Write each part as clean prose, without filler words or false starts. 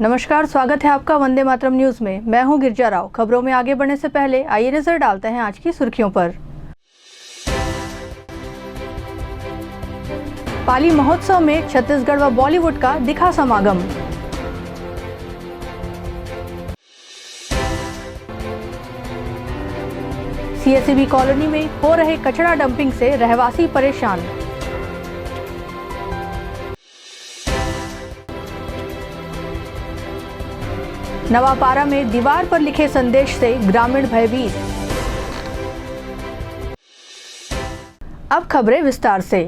नमस्कार, स्वागत है आपका वंदे मातरम न्यूज में। मैं हूं गिरजा राव। खबरों में आगे बढ़ने से पहले आइए नजर डालते हैं आज की सुर्खियों पर। पाली महोत्सव में छत्तीसगढ़ व बॉलीवुड का दिखा समागम। सीएसईबी कॉलोनी में हो रहे कचरा डंपिंग से रहवासी परेशान। नवापारा में दीवार पर लिखे संदेश से ग्रामीण भयभीत। अब खबरें विस्तार से।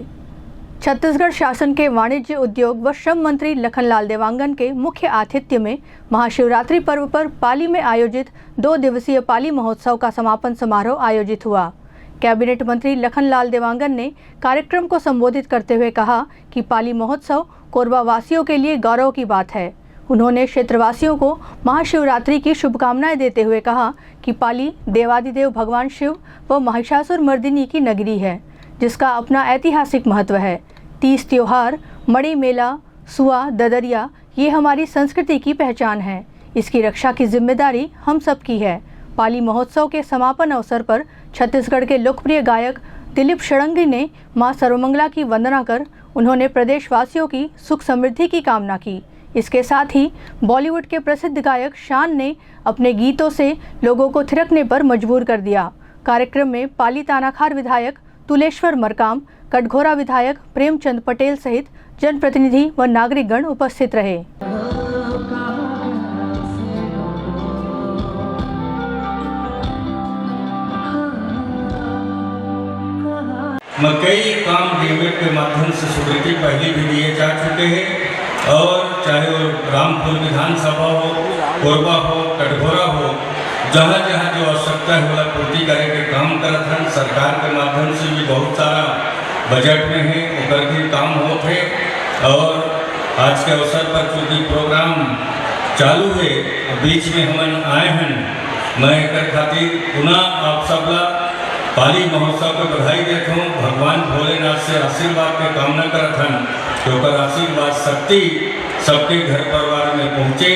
छत्तीसगढ़ शासन के वाणिज्य, उद्योग व श्रम मंत्री लखनलाल देवांगन के मुख्य आतिथ्य में महाशिवरात्रि पर्व पर पाली में आयोजित 2 दिवसीय पाली महोत्सव का समापन समारोह आयोजित हुआ। कैबिनेट मंत्री लखनलाल देवांगन ने कार्यक्रम को संबोधित करते हुए कहा कि पाली महोत्सव कोरबा वासियों के लिए गौरव की बात है। उन्होंने क्षेत्रवासियों को महाशिवरात्रि की शुभकामनाएं देते हुए कहा कि पाली देवादिदेव भगवान शिव व महिषासुर मर्दिनी की नगरी है, जिसका अपना ऐतिहासिक महत्व है। 30 त्योहार, मणि मेला, सुआ, ददरिया ये हमारी संस्कृति की पहचान है। इसकी रक्षा की जिम्मेदारी हम सबकी है। पाली महोत्सव के समापन अवसर पर छत्तीसगढ़ के लोकप्रिय गायक दिलीप षडंगी ने मां सर्वमंगला की वंदना कर उन्होंने प्रदेशवासियों की सुख समृद्धि की कामना की। इसके साथ ही बॉलीवुड के प्रसिद्ध गायक शान ने अपने गीतों से लोगों को थिरकने पर मजबूर कर दिया। कार्यक्रम में पाली तानाखार विधायक तुलेश्वर मरकाम, कटघोरा विधायक प्रेमचंद पटेल सहित जनप्रतिनिधि व नागरिकगण उपस्थित रहे। कई काम डीमेट के माध्यम से स्वीकृति पहले भी दिए जा चुके हैं और चाहे वो रामपुर विधानसभा हो, कोरबा हो, कटघोरा हो, जहाँ जहाँ जो आवश्यकता है वो पूर्ति करे के काम करत हैं। सरकार के माध्यम से भी बहुत सारा बजट में है उधर भी काम होते हैं। और आज के अवसर पर चूँकि प्रोग्राम चालू है, बीच में हम आए हैं, मैं एक खातिर पुनः आप सबला पाली महोत्सव को बधाई देता हूँ। भगवान भोलेनाथ से आशीर्वाद के कामना करत हैं तो आशीर्वाद शक्ति सबके घर परिवार में पहुँचे,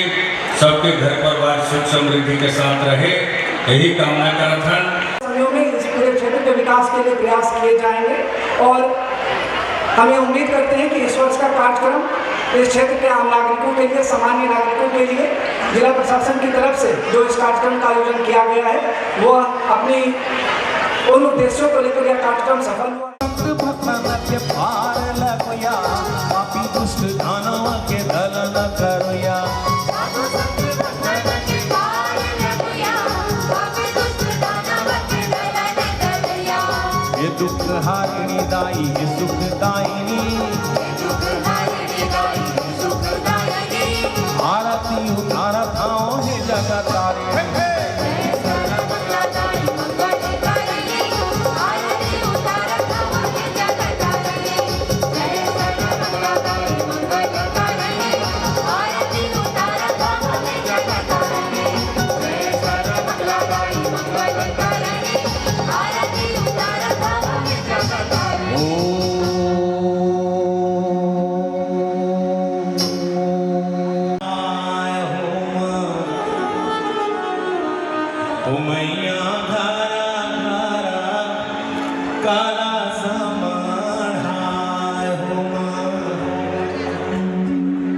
सबके घर परिवार सुख समृद्धि के साथ रहे, यही कामना करत हैं। समयों में इस पूरे क्षेत्र के विकास के लिए प्रयास किए जाएंगे और हमें उम्मीद करते हैं कि इस वर्ष का कार्यक्रम इस क्षेत्र के आम नागरिकों के लिए, सामान्य नागरिकों के लिए जिला प्रशासन की तरफ से जो इस कार्यक्रम का आयोजन किया गया है वो अपनी उन उद्देश्यों को लेकर यह कार्यक्रम सफल हुआ। ये दुख हारिणी दाई, ये सुख दायिनी, आरती उतारत आओ हे जगत तारे।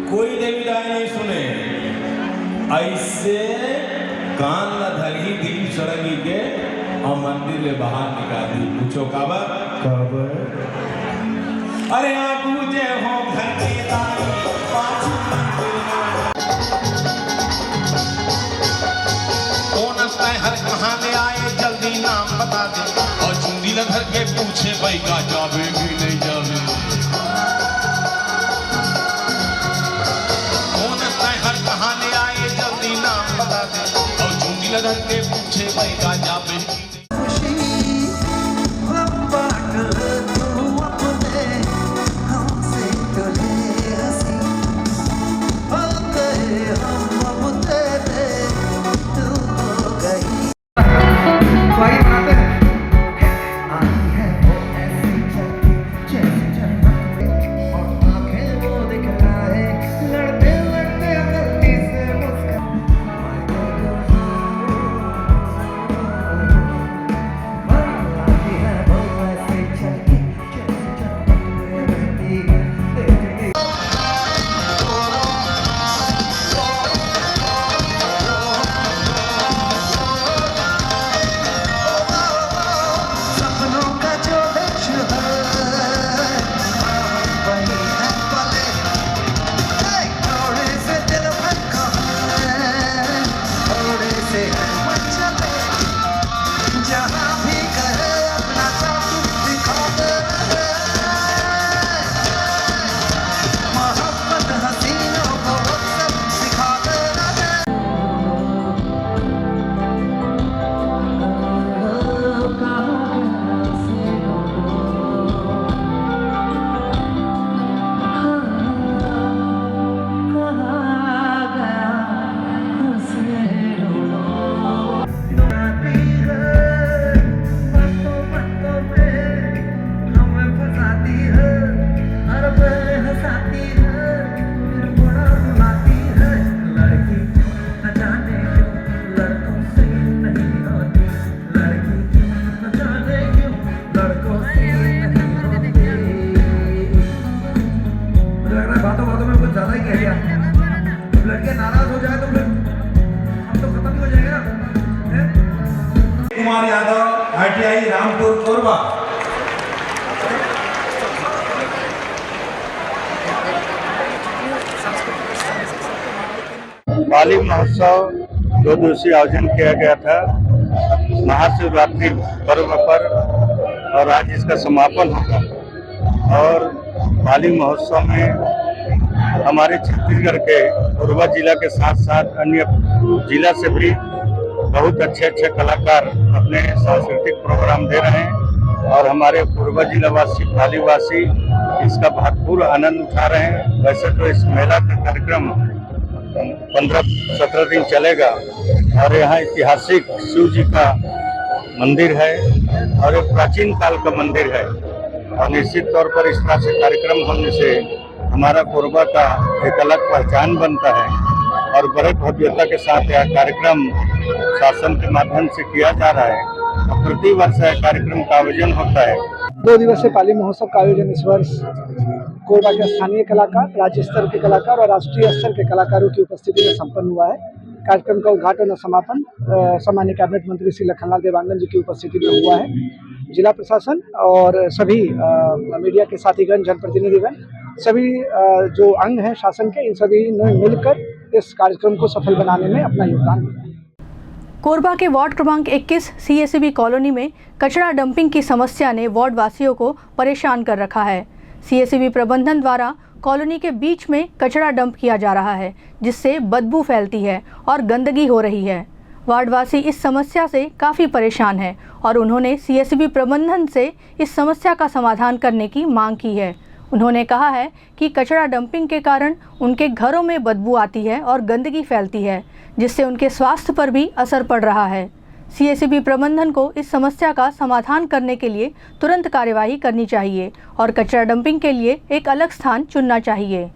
कोई देवी राय नहीं सुने ऐसे कान न धरी दिलीप षडंगी के और मंदिर ले बाहर निकाल दी। पूछो काबर काबर? अरे आप मुझे हो घर के दाई पाछू कौन है हर कहाँ ले आए जल्दी नाम बता दे। और चुंदी लधर के पूछे भाई का जावे भी नहीं जावे। लधर के पूछे भाई का जावे। कोरबा। पाली महोत्सव 2 दिवसीय आयोजन किया गया था महाशिवरात्रि पर्व पर और आज इसका समापन होगा। और पाली महोत्सव में हमारे छत्तीसगढ़ के कोरबा जिला के साथ साथ अन्य जिला से भी बहुत अच्छे कलाकार अपने सांस्कृतिक प्रोग्राम दे रहे हैं और हमारे कोरबा जिला वासी पाली वासी इसका भरपूर आनंद उठा रहे हैं। वैसे तो इस मेला का कार्यक्रम 15-17 दिन चलेगा और यहाँ ऐतिहासिक शिव जी का मंदिर है और एक प्राचीन काल का मंदिर है और निश्चित तौर पर इस तरह से कार्यक्रम होने से हमारा कोरबा का एक अलग पहचान बनता है और बड़े भव्यता के साथ यह कार्यक्रम शासन के माध्यम से किया जा रहा है और प्रति वर्ष यह कार्यक्रम का आयोजन होता है। 2 दिवसीय पाली महोत्सव का आयोजन इस वर्ष कोरबा के स्थानीय कलाकार, राज्य स्तर के कलाकार और राष्ट्रीय स्तर के कलाकारों की उपस्थिति में संपन्न हुआ है। कार्यक्रम का उद्घाटन और समापन सामान्य कैबिनेट मंत्री श्री लखनलाल देवांगन जी की उपस्थिति में हुआ है। जिला प्रशासन और सभी मीडिया के साथीगण, जनप्रतिनिधिगण, सभी जो अंग हैं शासन के, इन सभी ने मिलकर इस कार्यक्रम को सफल बनाने में अपना योगदान दिया। कोरबा के वार्ड क्रमांक 21 CSB कॉलोनी में कचरा डंपिंग की समस्या ने वार्ड वासियों को परेशान कर रखा है। CSB प्रबंधन द्वारा कॉलोनी के बीच में कचरा डंप किया जा रहा है, जिससे बदबू फैलती है और गंदगी हो रही है। वार्डवासी इस समस्या से काफ़ी परेशान है और उन्होंने CSB प्रबंधन से इस समस्या का समाधान करने की मांग की है। उन्होंने कहा है कि कचरा डंपिंग के कारण उनके घरों में बदबू आती है और गंदगी फैलती है, जिससे उनके स्वास्थ्य पर भी असर पड़ रहा है। CSB प्रबंधन को इस समस्या का समाधान करने के लिए तुरंत कार्यवाही करनी चाहिए और कचरा डंपिंग के लिए एक अलग स्थान चुनना चाहिए।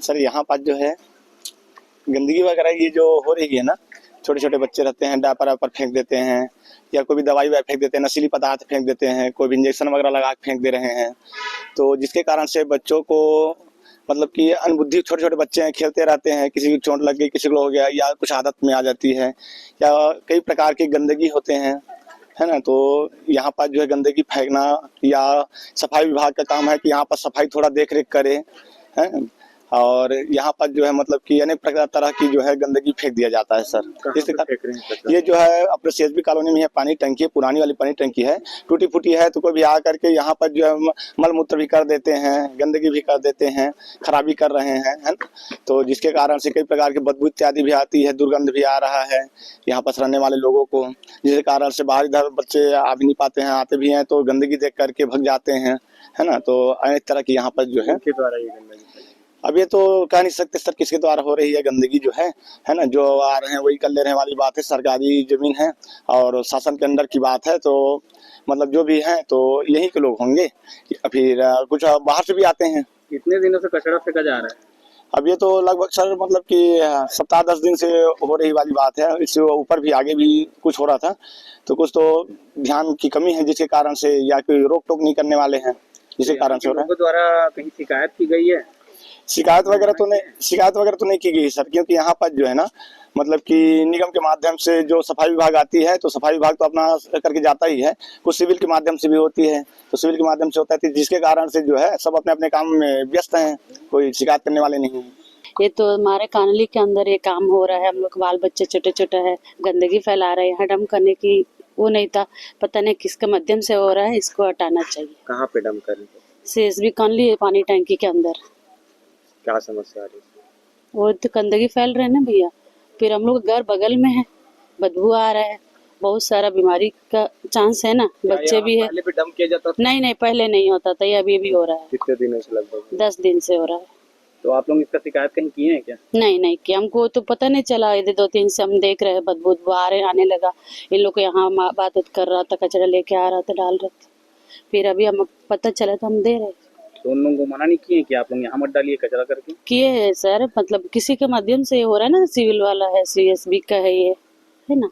सर यहाँ पर जो है गंदगी वगैरह ये जो हो रही है ना, छोटे छोटे बच्चे रहते हैं, डायपर वापर फेंक देते हैं या कोई भी दवाई वाई फेंक देते हैं, नशीली पदार्थ फेंक देते हैं, कोई भी इंजेक्शन वगैरह लगा के फेंक दे रहे हैं। तो जिसके कारण से बच्चों को मतलब कि अनबुद्धि, छोटे छोटे बच्चे हैं, खेलते रहते हैं, किसी की चोट लग गई, किसी को हो गया या कुछ आदत में आ जाती है या कई प्रकार की गंदगी होते हैं, है ना। तो यहाँ पर जो है गंदगी फेंकना या सफाई विभाग का काम है कि यहाँ पर सफाई थोड़ा देख रेख करे, है। और यहाँ पर जो है मतलब कि अनेक प्रकार तरह की जो है गंदगी फेंक दिया जाता है सर। इसके कारण ये जो है अपने CSB कॉलोनी में है, पानी टंकी है, पुरानी वाली पानी टंकी है, टूटी फूटी है, तो कोई भी आ करके यहाँ पर जो है मल मूत्र भी कर देते हैं, गंदगी भी कर देते हैं, खराबी कर रहे हैं, है ना। तो जिसके कारण से कई प्रकार की बदबू इत्यादि भी आती है, दुर्गंध भी आ रहा है यहाँ पर रहने वाले लोगों को, जिसके कारण से बाहर इधर बच्चे आ भी नहीं पाते हैं, आते भी हैं तो गंदगी देख करके भग जाते हैं, है ना। तो अनेक तरह की यहाँ पर जो है अब ये तो कह नहीं सकते सर किसके द्वारा हो रही है गंदगी जो है ना। जो आ रहे हैं वही कर ले रहे वाली बात है। सरकारी जमीन है और शासन के अंदर की बात है, तो मतलब जो भी है तो यहीं के लोग होंगे, फिर कुछ बाहर से भी आते हैं। कितने दिनों से कचरा फेंका जा रहा है? अब ये तो लगभग सर मतलब कि सप्ताह 10 दिन से हो रही वाली बात है। इससे ऊपर भी आगे भी कुछ हो रहा था, तो कुछ तो ध्यान की कमी है जिसके कारण से, या कोई रोक टोक नहीं करने वाले हैं जिसके कारण से हो रहा है। द्वारा कहीं शिकायत की गई है? शिकायत वगैरह तो नहीं की गई सर, क्योंकि यहाँ पर जो है ना मतलब कि निगम के माध्यम से जो सफाई विभाग आती है तो सफाई विभाग तो अपना करके जाता ही है, कुछ सिविल के माध्यम से भी होती है, तो सिविल के माध्यम से होता है, जिसके कारण से जो है सब अपने अपने काम में व्यस्त हैं, कोई शिकायत करने वाले नहीं है। ये तो हमारे कानली के अंदर ये काम हो रहा है, हम लोग बाल बच्चे छोटे छोटे है, गंदगी फैला रहे हैं, डंप करने की वो नहीं था, पता नहीं किसके माध्यम से हो रहा है, इसको हटाना चाहिए। कहाँ पे डंप कर रहे हैं? CSB कानली पानी टंकी के अंदर। क्या समस्या आ रही है? वो तो गंदगी फैल रहे है ना भैया, फिर हम लोग घर बगल में है, बदबू आ रहा है, बहुत सारा बीमारी का चांस है ना, बच्चे भी है। पहले भी डंप किया जाता था? नहीं पहले नहीं होता था, ये अभी भी हो रहा है। कितने दिनों से? लगभग 10 दिन से हो रहा है। तो आप लोग इसका शिकायत कहीं किए हैं क्या? नहीं कि हमको तो पता नहीं चला, इधर 2-3 से हम देख रहे हैं बदबू आने लगा। इन लोग को यहाँ बात कर रहा था, कचरा लेके आ रहा था, डाल रहा था। फिर अभी हम पता चला तो हम दे रहे। तो उन लोगों को मना नहीं किए कि आप लोग यहाँ मत डालिए कचरा करके? किए है सर, मतलब किसी के माध्यम से हो रहा है ना, सिविल वाला है, CSB का है, ये है ना।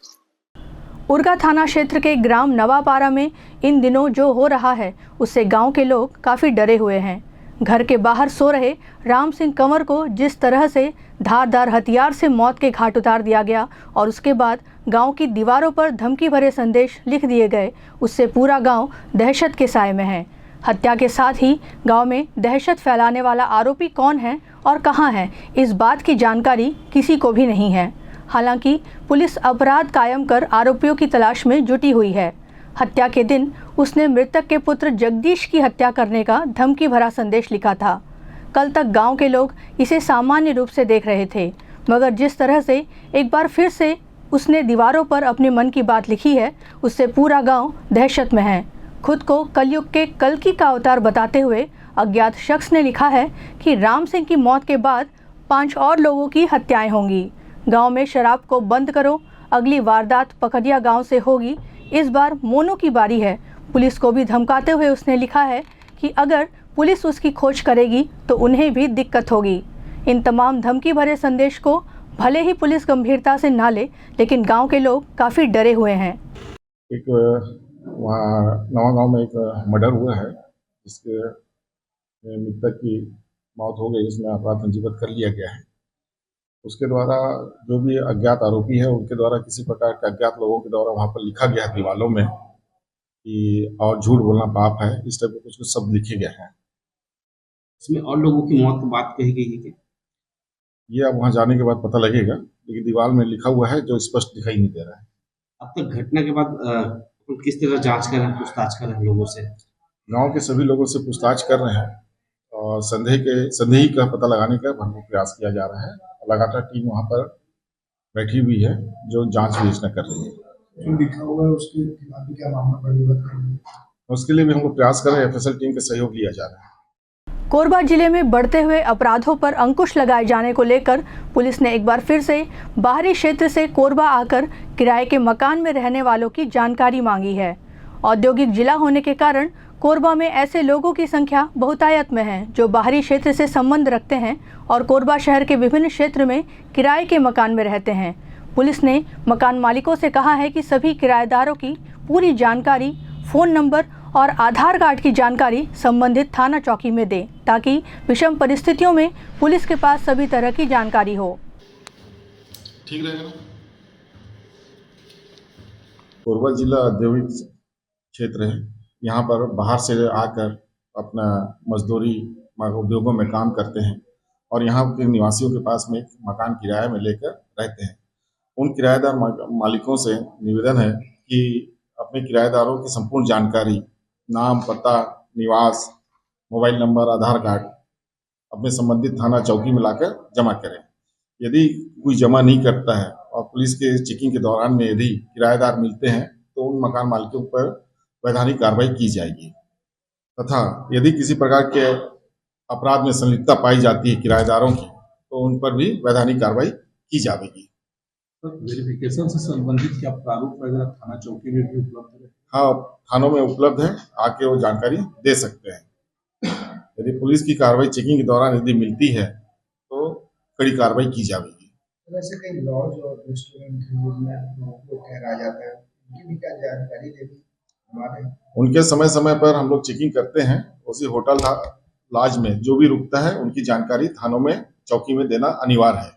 उरगा थाना क्षेत्र के ग्राम नवापारा में इन दिनों जो हो रहा है उससे गांव के लोग काफ़ी डरे हुए हैं। घर के बाहर सो रहे राम सिंह कंवर को जिस तरह से धारदार हथियार से मौत के घाट उतार दिया गया और उसके बाद गांव की दीवारों पर धमकी भरे संदेश लिख दिए गए, उससे पूरा गांव दहशत के साए में है। हत्या के साथ ही गांव में दहशत फैलाने वाला आरोपी कौन है और कहां है, इस बात की जानकारी किसी को भी नहीं है। हालांकि पुलिस अपराध कायम कर आरोपियों की तलाश में जुटी हुई है। हत्या के दिन उसने मृतक के पुत्र जगदीश की हत्या करने का धमकी भरा संदेश लिखा था। कल तक गांव के लोग इसे सामान्य रूप से देख रहे थे, मगर जिस तरह से एक बार फिर से उसने दीवारों पर अपने मन की बात लिखी है, उससे पूरा गांव दहशत में है। खुद को कलयुग के कल्कि का अवतार बताते हुए अज्ञात शख्स ने लिखा है कि राम सिंह की मौत के बाद 5 और लोगों की हत्याएं होंगी। गांव में शराब को बंद करो, अगली वारदात पकड़िया गांव से होगी। इस बार मोनू की बारी है। पुलिस को भी धमकाते हुए उसने लिखा है कि अगर पुलिस उसकी खोज करेगी तो उन्हें भी दिक्कत होगी। इन तमाम धमकी भरे संदेश को भले ही पुलिस गंभीरता से ना ले, लेकिन गांव के लोग काफ़ी डरे हुए हैं। एक वहाँ नवा गांव में एक मर्डर हुआ है, जिसके मृतक की मौत हो गई, इसमें अपराध पंजीबद्ध कर लिया गया है। उसके द्वारा जो भी अज्ञात आरोपी है उनके द्वारा किसी प्रकार के अज्ञात लोगों के द्वारा वहाँ पर लिखा गया है दीवालों में कि और झूठ बोलना पाप है, इस टाइप के कुछ कुछ शब्द लिखे गए हैं। इसमें और लोगों की मौत की बात कही गई है क्या? ये अब वहाँ जाने के बाद पता लगेगा, लेकिन दीवार में लिखा हुआ है जो स्पष्ट दिखाई नहीं दे रहा है। अब तक घटना के बाद किस तरह जांच कर रहे हैं, पूछताछ कर रहे हैं लोगों से? गांव के सभी लोगों से पूछताछ कर रहे हैं और संदेही का पता लगाने का भरपूर प्रयास किया जा रहा है। लगातार टीम वहाँ पर बैठी हुई है जो जांच विवेचना कर रही है। जो लिखा हुआ है उसके खिलाफ क्या मामला पंजीबद्ध करेंगे? उसके लिए भी हम लोग प्रयास कर रहे हैं। FSL टीम का सहयोग लिया जा रहा है। कोरबा जिले में बढ़ते हुए अपराधों पर अंकुश लगाए जाने को लेकर पुलिस ने एक बार फिर से बाहरी क्षेत्र से कोरबा आकर किराए के मकान में रहने वालों की जानकारी मांगी है। औद्योगिक जिला होने के कारण कोरबा में ऐसे लोगों की संख्या बहुतायत में है जो बाहरी क्षेत्र से संबंध रखते हैं और कोरबा शहर के विभिन्न क्षेत्र में किराए के मकान में रहते हैं। पुलिस ने मकान मालिकों से कहा है कि सभी किराएदारों की पूरी जानकारी, फ़ोन नंबर और आधार कार्ड की जानकारी संबंधित थाना चौकी में दें, ताकि विषम परिस्थितियों में पुलिस के पास सभी तरह की जानकारी हो। ठीक रहेगा। कोरबा जिला औद्योगिक क्षेत्र है। यहाँ पर बाहर से आकर अपना मजदूरी उद्योगों में काम करते हैं और यहाँ के निवासियों के पास में एक मकान किराए में लेकर रहते हैं। उन किराएदार मालिकों से निवेदन है कि अपने किराएदारों की संपूर्ण जानकारी, नाम, पता, निवास, मोबाइल नंबर, आधार कार्ड अपने संबंधित थाना चौकी में लाकर जमा करें। यदि कोई जमा नहीं करता है और पुलिस के चेकिंग के दौरान में यदि किराएदार मिलते हैं तो उन मकान मालिकों पर वैधानिक कार्रवाई की जाएगी तथा यदि किसी प्रकार के अपराध में संलिप्तता पाई जाती है किराएदारों की तो उन पर भी वैधानिक कार्रवाई की जाएगी। वेरिफिकेशन से संबंधित क्या प्रारूप वगैरह थाना चौकी में भी उपलब्ध है? हाँ, थानों में उपलब्ध है, आके वो जानकारी दे सकते हैं। यदि पुलिस की कार्रवाई चेकिंग के दौरान यदि मिलती है तो कड़ी कार्रवाई की जाएगी। वैसे कई लॉज और रेस्टोरेंट जिनमें लोगों को ठहराया जाता है, उनकी भी क्या जानकारी देनी हमारे? उनके समय समय पर हम लोग चेकिंग करते हैं। उसी होटल लॉज में जो भी रुकता है उनकी जानकारी थानों में चौकी में देना अनिवार्य है।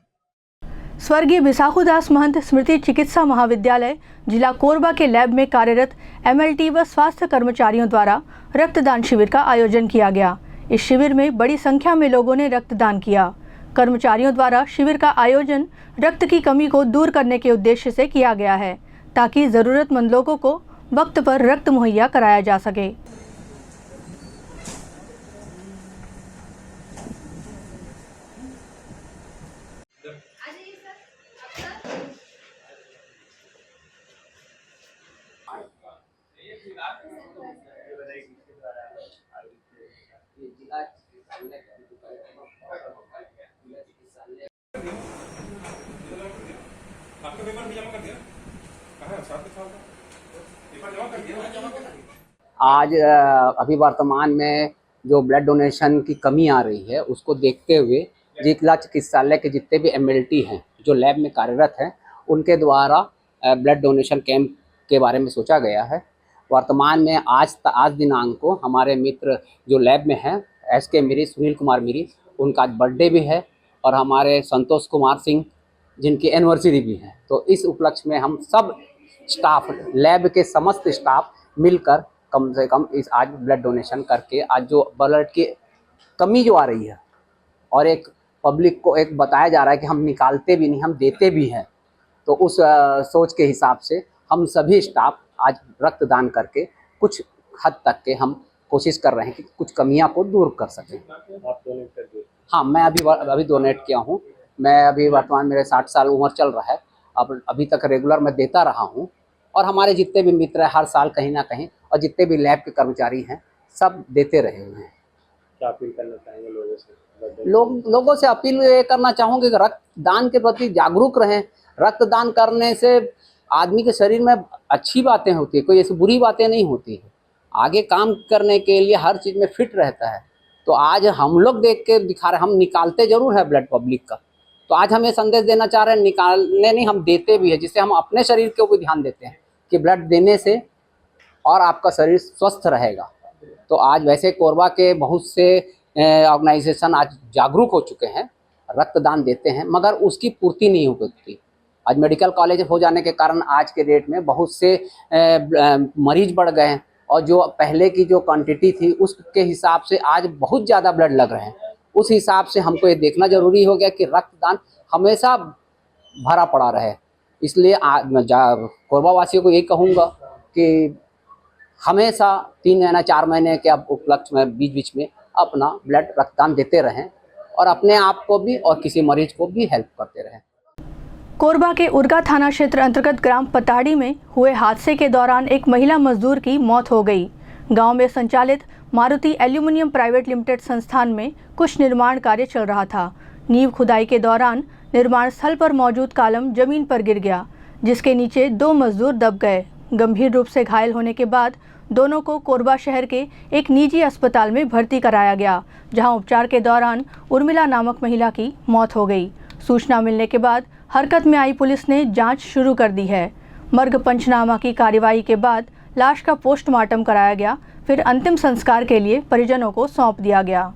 स्वर्गीय बिसाहुदास महंत स्मृति चिकित्सा महाविद्यालय जिला कोरबा के लैब में कार्यरत MLT व स्वास्थ्य कर्मचारियों द्वारा रक्तदान शिविर का आयोजन किया गया। इस शिविर में बड़ी संख्या में लोगों ने रक्तदान किया। कर्मचारियों द्वारा शिविर का आयोजन रक्त की कमी को दूर करने के उद्देश्य से किया गया है, ताकि ज़रूरतमंद लोगों को वक्त पर रक्त मुहैया कराया जा सके। आज अभी वर्तमान में जो ब्लड डोनेशन की कमी आ रही है उसको देखते हुए जिला चिकित्सालय के जितने भी एमएलटी हैं जो लैब में कार्यरत हैं उनके द्वारा ब्लड डोनेशन कैंप के बारे में सोचा गया है। वर्तमान में आज दिनांक को हमारे मित्र जो लैब में हैं SK मिरी, सुनील कुमार मिरी, उनका आज बर्थडे भी है और हमारे संतोष कुमार सिंह जिनकी एनिवर्सरी भी है। तो इस उपलक्ष्य में हम सब स्टाफ, लैब के समस्त स्टाफ मिलकर कम से कम इस आज ब्लड डोनेशन करके आज जो ब्लड की कमी जो आ रही है और एक पब्लिक को एक बताया जा रहा है कि हम निकालते भी नहीं, हम देते भी हैं, तो उस सोच के हिसाब से हम सभी स्टाफ आज रक्तदान करके कुछ हद तक के हम कोशिश कर रहे हैं कि कुछ कमियां को दूर कर सकें। आप डोनेट कर दिए? हाँ, मैं अभी डोनेट किया हूँ। मैं अभी वर्तमान मेरे 60 साल उम्र चल रहा है, अब अभी तक रेगुलर मैं देता रहा हूँ और हमारे जितने भी मित्र हैं हर साल कहीं ना कहीं और जितने भी लैब के कर्मचारी हैं सब देते रहे हुए हैं। क्या अपील करना चाहेंगे लोगों से? लोगों से अपील ये करना चाहूँगी कि रक्तदान के प्रति जागरूक रहें। रक्तदान करने से आदमी के शरीर में अच्छी बातें होती है, कोई ऐसी बुरी बातें नहीं होती है। आगे काम करने के लिए हर चीज़ में फिट रहता है। तो आज हम लोग देख के दिखा रहे हैं, हम निकालते जरूर है ब्लड पब्लिक का, तो आज हम ये संदेश देना चाह रहे हैं, निकालने नहीं हम देते भी है, जिससे हम अपने शरीर के ऊपर ध्यान देते हैं कि ब्लड देने से और आपका शरीर स्वस्थ रहेगा। तो आज वैसे कोरबा के बहुत से ऑर्गेनाइजेशन आज जागरूक हो चुके हैं, रक्तदान देते हैं, मगर उसकी पूर्ति नहीं हो पाती। आज मेडिकल कॉलेज हो जाने के कारण आज के डेट में बहुत से मरीज बढ़ गए हैं और जो पहले की जो क्वांटिटी थी उसके हिसाब से आज बहुत ज़्यादा ब्लड लग रहे हैं। उस हिसाब से हमको ये देखना जरूरी हो गया कि रक्तदान हमेशा भरा पड़ा रहे। इसलिए कोरबा वासियों को यही कहूँगा कि हमेशा 3 महीने 4 महीने के अब उपलक्ष्य में बीच में अपना ब्लड रक्तदान देते रहें और अपने आप को भी और किसी मरीज को भी हेल्प करते रहें। कोरबा के उरगा थाना क्षेत्र अंतर्गत ग्राम पताड़ी में हुए हादसे के दौरान एक महिला मजदूर की मौत हो गई। गांव में संचालित मारुति एल्यूमिनियम प्राइवेट लिमिटेड संस्थान में कुछ निर्माण कार्य चल रहा था। नींव खुदाई के दौरान निर्माण स्थल पर मौजूद कॉलम जमीन पर गिर गया, जिसके नीचे 2 मजदूर दब गए। गंभीर रूप से घायल होने के बाद दोनों को कोरबा शहर के एक निजी अस्पताल में भर्ती कराया गया, जहां उपचार के दौरान उर्मिला नामक महिला की मौत हो गई। सूचना मिलने के बाद हरकत में आई पुलिस ने जांच शुरू कर दी है। मर्ग पंचनामा की कार्रवाई के बाद लाश का पोस्टमार्टम कराया गया, फिर अंतिम संस्कार के लिए परिजनों को सौंप दिया गया।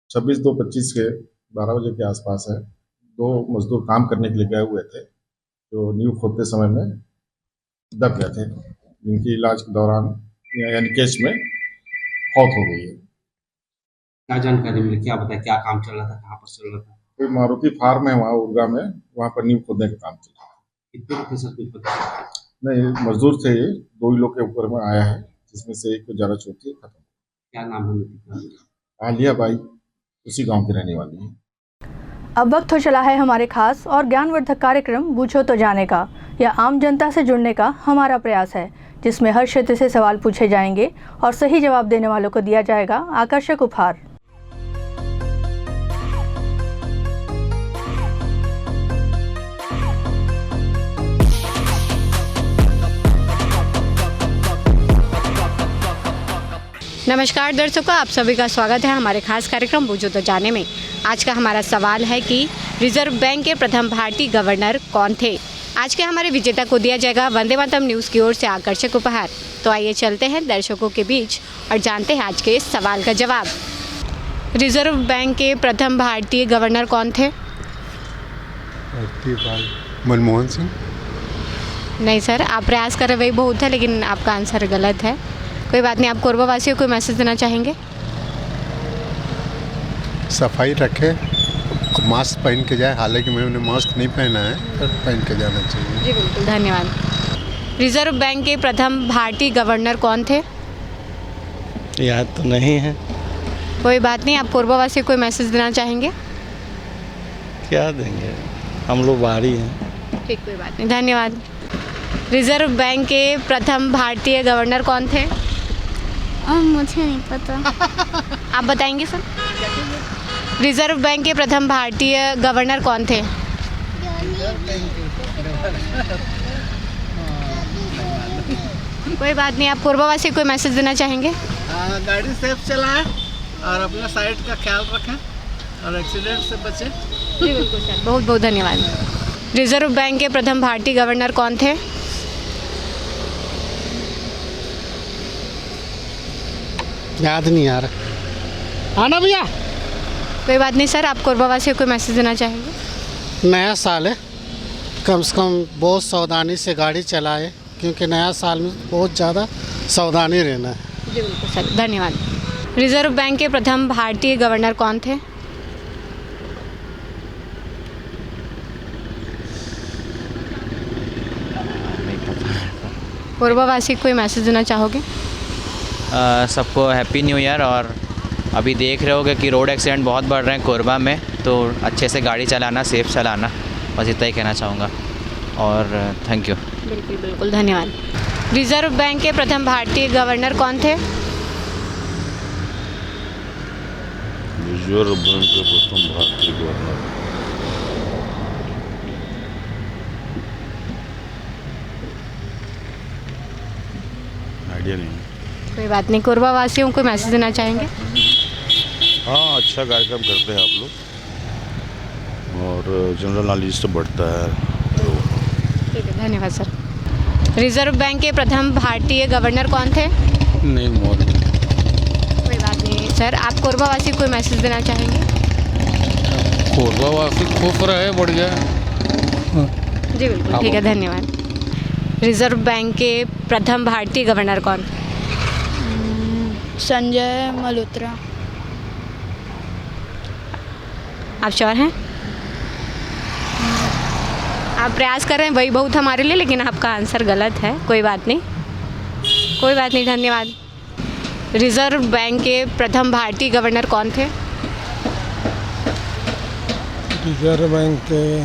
छब्बीस 2/25 के 12 बजे के आसपास है। 2 मजदूर काम करने के लिए गए हुए थे जो नींव खोदते समय में दब गए थे, जिनकी इलाज के दौरान यानी केस में मौत हो गई है। क्या जानकारी मिली, क्या बताया, क्या काम चल रहा था, कहाँ पर चल रहा था? कोई मारुति फार्म है वहाँ उर्गा में, वहाँ पर नींव खोदने का काम चल रहा है। कितने लोग थे सर, कुछ पता? नहीं, मजदूर थे, 2 ही लोग के ऊपर में आया है, जिसमें से एक को ज़्यादा चोट थी, खत्म। क्या नाम है? आलिया बाई, उसी गांव की रहने वाली है। अब वक्त हो चला है हमारे खास और ज्ञानवर्धक कार्यक्रम पूछो तो जाने का। यह आम जनता से जुड़ने का हमारा प्रयास है, जिसमें हर क्षेत्र से सवाल पूछे जाएंगे और सही जवाब देने वालों को दिया जाएगा आकर्षक उपहार। नमस्कार दर्शकों, आप सभी का स्वागत है हमारे खास कार्यक्रम पूछो तो जाने में। आज का हमारा सवाल है कि रिजर्व बैंक के प्रथम भारतीय गवर्नर कौन थे। आज के हमारे विजेता को दिया जाएगा वंदे मातरम न्यूज़ की ओर से आकर्षक उपहार। तो आइए चलते हैं दर्शकों के बीच और जानते हैं आज के इस सवाल का जवाब। रिजर्व बैंक के प्रथम भारतीय गवर्नर कौन थे? मनमोहन सिंह। नहीं सर, आप प्रयास कर रहे वही बहुत है, लेकिन आपका आंसर गलत है। कोई बात नहीं, आप कोरबा वासियों को मैसेज देना चाहेंगे? सफाई रखे, मास्क पहन के जाए। हालांकि मैंने मास्क नहीं पहना है, पर पहन के जाना चाहिए। जी बिल्कुल, धन्यवाद। रिजर्व बैंक के प्रथम भारतीय गवर्नर कौन थे? याद तो नहीं है। कोई बात नहीं, आप कोरबा वासियों को मैसेज देना चाहेंगे? क्या देंगे, हम लोग बाहरी हैं। ठीक, कोई बात नहीं, धन्यवाद। रिजर्व बैंक के प्रथम भारतीय गवर्नर कौन थे? मुझे नहीं पता। आप बताएंगे सर? रिजर्व बैंक के प्रथम भारतीय गवर्नर कौन थे? कोई बात नहीं, आप कोरबावासी को कोई मैसेज देना चाहेंगे? गाड़ी सेफ चलाएं और अपना साइड का ख्याल रखें और एक्सीडेंट से बचें। जी बिल्कुल सर, बहुत बहुत धन्यवाद। रिजर्व बैंक के प्रथम भारतीय गवर्नर कौन थे? याद नहीं आ रहा। आना भैया। कोई बात नहीं सर, आप कोरबावासी को कोई मैसेज देना चाहेंगे? नया साल है, कम से कम बहुत सावधानी से गाड़ी चलाए, क्योंकि नया साल में बहुत ज़्यादा सावधानी रहना है। जी बिल्कुल सर, धन्यवाद। रिजर्व बैंक के प्रथम भारतीय गवर्नर कौन थे? कोरबावासी को कोई मैसेज देना चाहोगे? सबको हैप्पी न्यू ईयर। और अभी देख रहे होगे कि रोड एक्सीडेंट बहुत बढ़ रहे हैं कोरबा में, तो अच्छे से गाड़ी चलाना, सेफ चलाना, बस इतना ही कहना चाहूँगा और थैंक यू। बिल्कुल बिल्कुल, धन्यवाद। रिजर्व बैंक के प्रथम भारतीय गवर्नर कौन थे? रिजर्व बैंक के प्रथम भारतीय गवर्नर आइडिया नहीं। कोई बात नहीं, कोरबा वासियों को मैसेज देना चाहेंगे? हाँ, अच्छा कार्यक्रम करते हैं आप लोग और जनरल नॉलेज तो बढ़ता है। ठीक है, धन्यवाद सर। रिजर्व बैंक के प्रथम भारतीय गवर्नर कौन थे? नहीं, मोदी। कोई बात नहीं सर, आप कोरबा वासी को कोई मैसेज देना चाहेंगे? कोरबा वासी खुश रहे, बढ़िया। जी बिल्कुल, ठीक है, धन्यवाद। रिजर्व बैंक के प्रथम भारतीय गवर्नर कौन? संजय मल्होत्रा। आप श्योर हैं? आप प्रयास कर रहे हैं, वही बहुत हमारे लिए, लेकिन आपका आंसर गलत है। कोई बात नहीं, कोई बात नहीं, धन्यवाद। रिजर्व बैंक के प्रथम भारतीय गवर्नर कौन थे? रिजर्व बैंक के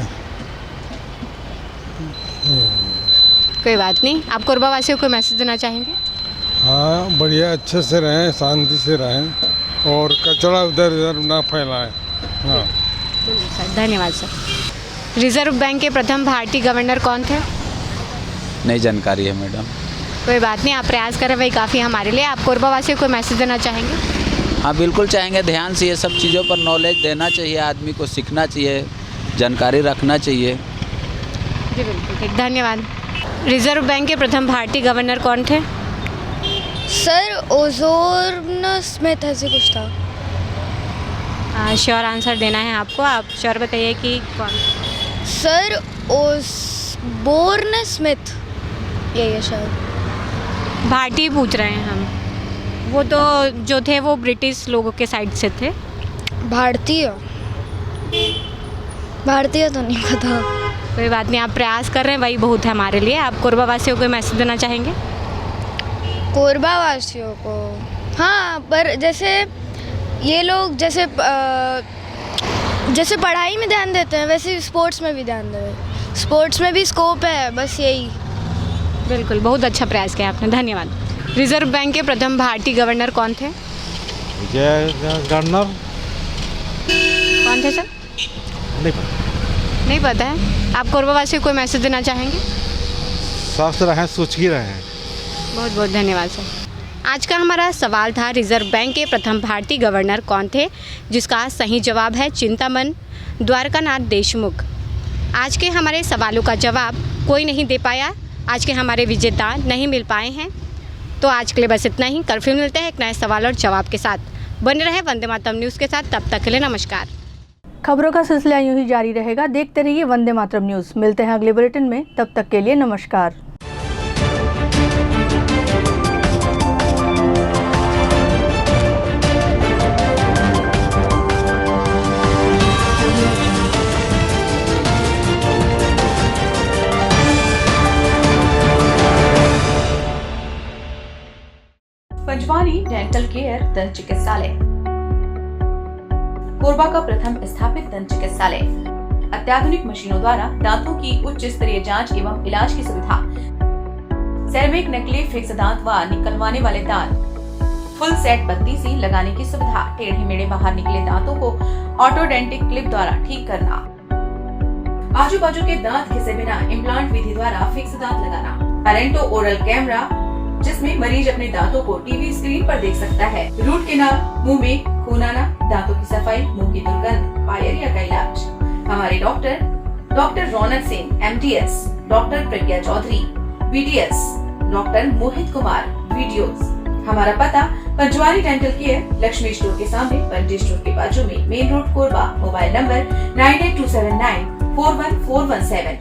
कोई बात नहीं, आप कोरबा वासियों को मैसेज देना चाहेंगे? हाँ, बढ़िया, अच्छे से रहें, शांति से रहें और कचरा उधर उधर ना फैलाएं। हाँ, सर, धन्यवाद सर। रिजर्व बैंक के प्रथम भारतीय गवर्नर कौन थे? नई जानकारी है मैडम। कोई बात नहीं, आप प्रयास करें, वही काफ़ी हमारे लिए। आप कोरबा वासियों को मैसेज देना चाहेंगे? हाँ बिल्कुल चाहेंगे, ध्यान से ये सब चीज़ों पर नॉलेज देना चाहिए, आदमी को सीखना चाहिए, जानकारी रखना चाहिए। जी बिल्कुल, ठीक, धन्यवाद। रिजर्व बैंक के प्रथम भारतीय गवर्नर कौन थे? सर ओजोर्न स्मिथ ऐसे कुछ था। श्योर आंसर देना है आपको, आप श्योर बताइए कि कौन? सर ओसबोर्न स्मिथ, यही है शायद। भारतीय पूछ रहे हैं हम, वो तो जो थे वो ब्रिटिश लोगों के साइड से थे। भारतीय तो नहीं पता। कोई बात नहीं, आप प्रयास कर रहे हैं, वही बहुत है हमारे लिए। आप कोरबा वासियों को मैसेज देना चाहेंगे? कोरबा वासियों को हाँ, पर जैसे ये लोग जैसे पढ़ाई में ध्यान देते हैं, वैसे स्पोर्ट्स में भी ध्यान दें। स्पोर्ट्स में भी स्कोप है, बस यही। बिल्कुल, बहुत अच्छा प्रयास किया आपने, धन्यवाद। रिजर्व बैंक के प्रथम भारतीय गवर्नर कौन थे? गवर्नर कौन थे सर? नहीं पता है। आप कोरबा वासियों को मैसेज देना चाहेंगे? स्वस्थ रहें, सुखी रहें। बहुत बहुत धन्यवाद सर। आज का हमारा सवाल था, रिजर्व बैंक के प्रथम भारतीय गवर्नर कौन थे, जिसका सही जवाब है चिंतामन द्वारकानाथ देशमुख। आज के हमारे सवालों का जवाब कोई नहीं दे पाया, आज के हमारे विजेता नहीं मिल पाए हैं। तो आज के लिए बस इतना ही। कल फिर मिलते हैं एक नए सवाल और जवाब के साथ। बने रहे वंदे मातरम न्यूज़ के साथ, तब तक के लिए नमस्कार। खबरों का सिलसिला यूं ही जारी रहेगा, देखते रहिए वंदे मातरम न्यूज़। मिलते हैं अगले बुलेटिन में, तब तक के लिए नमस्कार। पंजवानी डेंटल केयर दंत चिकित्सालय, कोरबा का प्रथम स्थापित दंत चिकित्सालय। अत्याधुनिक मशीनों द्वारा दांतों की उच्च स्तरीय जांच एवं इलाज की सुविधा। सेरेमिक, नकली, फिक्स दांत व निकलवाने वाले दांत, फुल सेट बत्ती सी लगाने की सुविधा, टेढ़े मेढ़े बाहर निकले दांतों को ऑर्थोडेंटिक क्लिप द्वारा ठीक करना, आजू बाजू के दांत घिसे बिना इम्प्लांट विधि द्वारा फिक्स दांत लगाना, पेरेंटो ओरल कैमरा जिसमें मरीज अपने दांतों को टीवी स्क्रीन पर देख सकता है, रूट केनाल, मुंह में खून आना, दांतों की सफाई, मुंह की दुर्गंध, पायरिया का इलाज। हमारे डॉक्टर रौनक सिंह MDS, डॉक्टर प्रज्ञा Chaudhary BDS, doctor Mohit Kumar VDOs। हमारा पता पंचवारी डेंटल केयर, लक्ष्मी स्टोर के सामने, बंटी स्टोर के बाजू में, main road Korba. Mobile number 9827941417।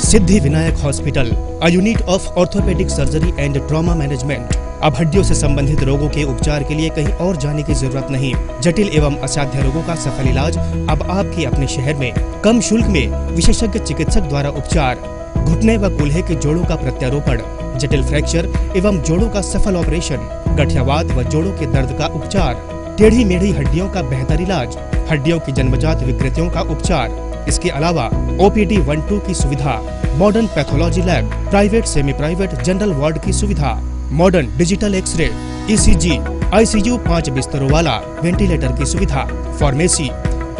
Siddhi Vinayak hospital, a unit of orthopaedic surgery and trauma management. अब हड्डियों से संबंधित रोगों के उपचार के लिए कहीं और जाने की जरूरत नहीं। जटिल एवं असाध्य रोगों का सफल इलाज अब आपके अपने शहर में, कम शुल्क में विशेषज्ञ चिकित्सक द्वारा उपचार। घुटने व कूल्हे के जोड़ों का प्रत्यारोपण, जटिल फ्रैक्चर एवं जोड़ों का सफल ऑपरेशन, गठियावात व जोड़ों के दर्द का उपचार, टेढ़ी मेढ़ी हड्डियों का बेहतर इलाज, हड्डियों की जन्मजात विकृतियों का उपचार। इसके अलावा OPD 1-2 की सुविधा, modern pathology lab, private semi private general ward की सुविधा, modern digital x ray, ECG, ICU 5 बिस्तरों वाला वेंटिलेटर की सुविधा, pharmacy,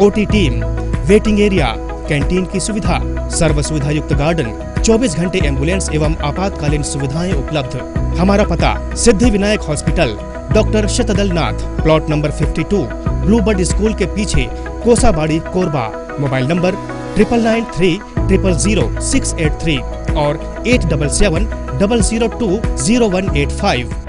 OT team, waiting area, canteen की सुविधा, सर्व सुविधा युक्त गार्डन, 24 घंटे एम्बुलेंस एवं आपातकालीन सुविधाएं उपलब्ध। हमारा पता सिद्धि विनायक हॉस्पिटल, डॉक्टर शतदल नाथ, प्लॉट नंबर 52, ब्लूबर्ड स्कूल के पीछे, कोसाबाड़ी, कोरबा। मोबाइल नंबर 9993000683 और 8770020185।